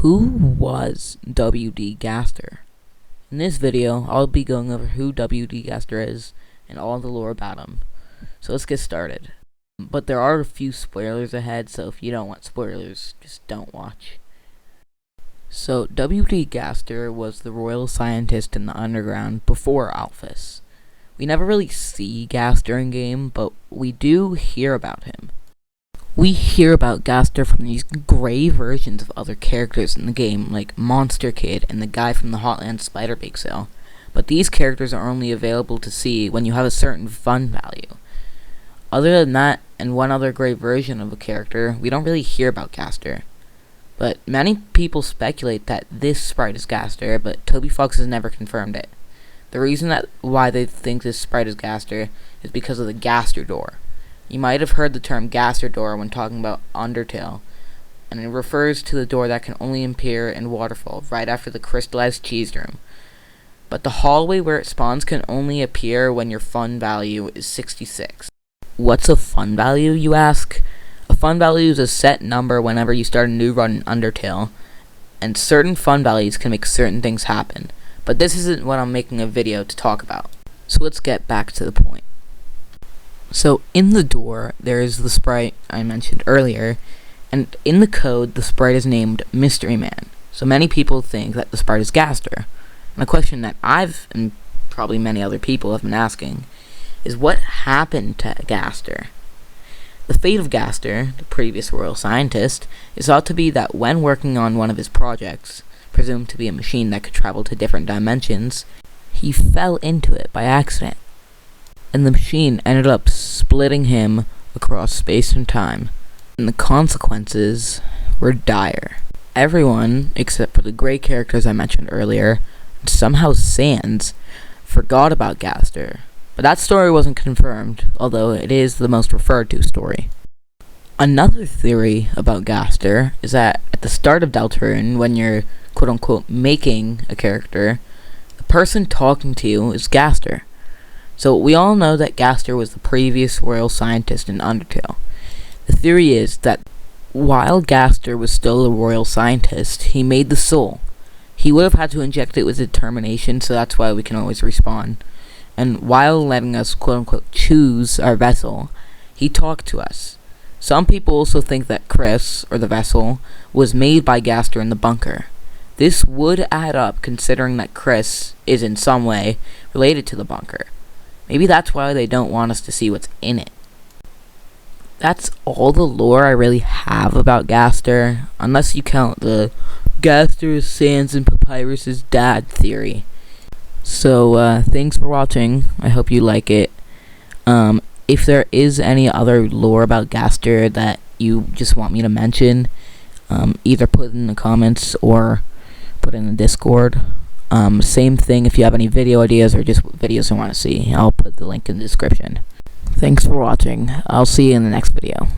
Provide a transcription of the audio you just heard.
Who was W.D. Gaster? In this video, I'll be going over who W.D. Gaster is and all the lore about him. So let's get started. But there are a few spoilers ahead, so if you don't want spoilers, just don't watch. So W.D. Gaster was the royal scientist in the underground before Alphys. We never really see Gaster in game, but we do hear about him. We hear about Gaster from these gray versions of other characters in the game, like Monster Kid and the guy from the Hotland Spider Bake Sale. But these characters are only available to see when you have a certain fun value. Other than that, and one other gray version of a character, we don't really hear about Gaster. But many people speculate that this sprite is Gaster, but Toby Fox has never confirmed it. The reason why they think this sprite is Gaster is because of the Gaster door. You might have heard the term Gaster door when talking about Undertale, and it refers to the door that can only appear in Waterfall right after the crystallized cheese room. But the hallway where it spawns can only appear when your fun value is 66. What's a fun value, you ask? A fun value is a set number whenever you start a new run in Undertale, and certain fun values can make certain things happen. But this isn't what I'm making a video to talk about. So let's get back to the point. So in the door, there is the sprite I mentioned earlier, and in the code, the sprite is named Mystery Man. So many people think that the sprite is Gaster. And a question that I've, and probably many other people have been asking, is what happened to Gaster? The fate of Gaster, the previous royal scientist, is thought to be that when working on one of his projects, presumed to be a machine that could travel to different dimensions, he fell into it by accident. And the machine ended up splitting him across space and time. And the consequences were dire. Everyone, except for the gray characters I mentioned earlier, and somehow Sans, forgot about Gaster. But that story wasn't confirmed, although it is the most referred to story. Another theory about Gaster is that at the start of Deltarune, when you're quote-unquote making a character, the person talking to you is Gaster. So we all know that Gaster was the previous royal scientist in Undertale. The theory is that while Gaster was still a royal scientist, he made the soul. He would have had to inject it with determination, so that's why we can always respawn. And while letting us quote-unquote choose our vessel, he talked to us. Some people also think that Chris, or the vessel, was made by Gaster in the bunker. This would add up considering that Chris is in some way related to the bunker. Maybe that's why they don't want us to see what's in it. That's all the lore I really have about Gaster, unless you count the Gaster is Sans and Papyrus's dad theory. So, thanks for watching. I hope you like it. If there is any other lore about Gaster that you just want me to mention, either put it in the comments or put it in the Discord. Same thing if you have any video ideas or just videos you want to see. I'll put the link in the description. Thanks for watching. I'll see you in the next video.